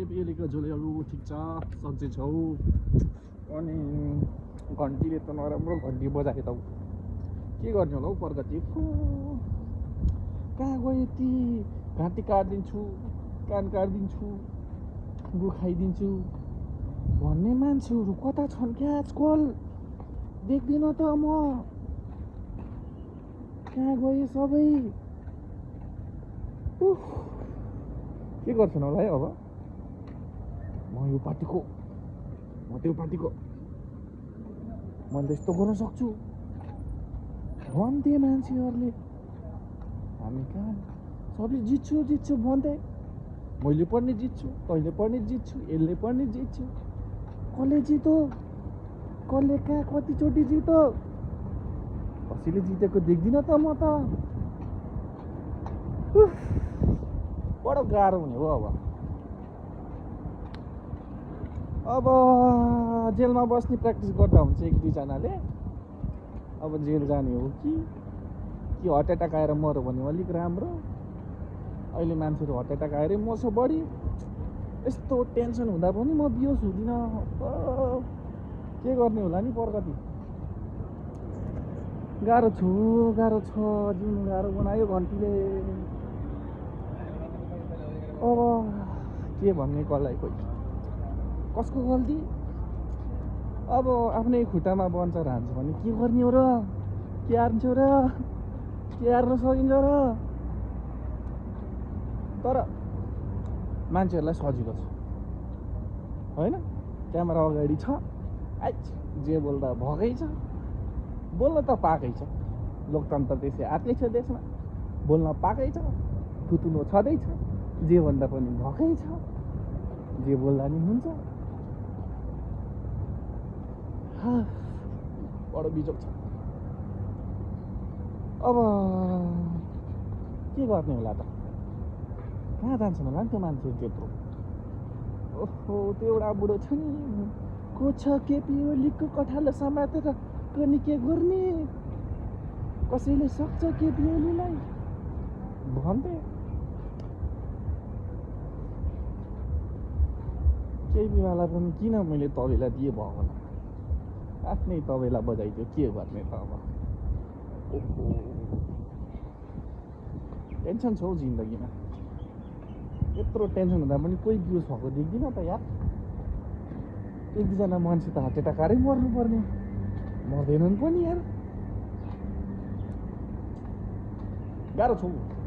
केपिएलीको झोलेहरू ठिक छ सन्चै छौ अनि घन्टीले त नराम्रो घन्टी बजाए त के गर्ने होला हौ प्रगति कहाँ गयो यति घाँटी काटिदिन्छु कान काटिदिन्छु गु खाइदिन्छु भन्ने मान्छेहरू कता छन् क्या आजकल देख्दिन त म कहाँ गए सबै के गर्छन् होला है अब म यो पार्टीको म त्यो पार्टीको मैले त यस्तो गर्न सक्छु भन्थे मान्छेहरूले हामी कहाँ सबले जित्छु भन्थे मैले पनि जित्छु तैँले पनि जित्छु यसले पनि जित्छु कसले जित्यो कसले कहाँ कतिचोटि जित्यो कसैले जितेको देख्दिन त म त बडो गाह्रो हुने हो अब जेलमा बस्ने प्र्याक्टिस गर्दा हुन्छ एक दुईजनाले अब जेल जाने हो कि हार्ट एट्याक आएर मऱ्यो भने अलिक राम्रो अहिले मान्छेहरू हार्ट एट्याक आएरै मर्छ बढी यस्तो टेन्सन हुँदा पनि म बिहोस हुँदिनँ के गर्ने होला नि प्रगति गाह्रो छ जिउनु गाह्रो बनायो घन्टीले अब के भन्ने कसलाई खोइ कसको गल्ती अब आफ्नै खुट्टामा बन्छ हान्छ भने के गर्ने हो र के हार्छ र के हार्न सकिन्छ र तर मान्छेहरूलाई सजिलो छ होइन क्यामेरा अगाडि छ जे बोल्दा भएकै छ बोल्न त पाएकै छ लोकतन्त्र त्यसै आएकै छ देशमा बोल्न पाएकै छ थुतुनो छँदैछ जे भन्दा पनि भएकै छ जे बोल्दा नि हुन्छ बडो बिजोग छ अब के गर्ने होला त कहाँ जान्छन् होला नि त्यो मान्छे त्यत्रो ओहो त्यो एउटा बुढो छ नि को छ केपी ओलीको कठालो समातेर पनि के गर्ने कसैले सक्छ केपी ओलीलाई भन्थे केपीवाला पनि किन मैले तबेला दिए भयो होला आफ्नै तबेला बजाइदियो के गर्ने त अब टेन्सन छ हौ जिन्दगीमा यत्रो टेन्सन हुँदा पनि कोही बिहोस भएको देख्दिन त यार एक दुईजना मान्छे त हार्ट एट्याक आएरै मर्नुपर्ने मर्दैनन् पनि यार गाह्रो छ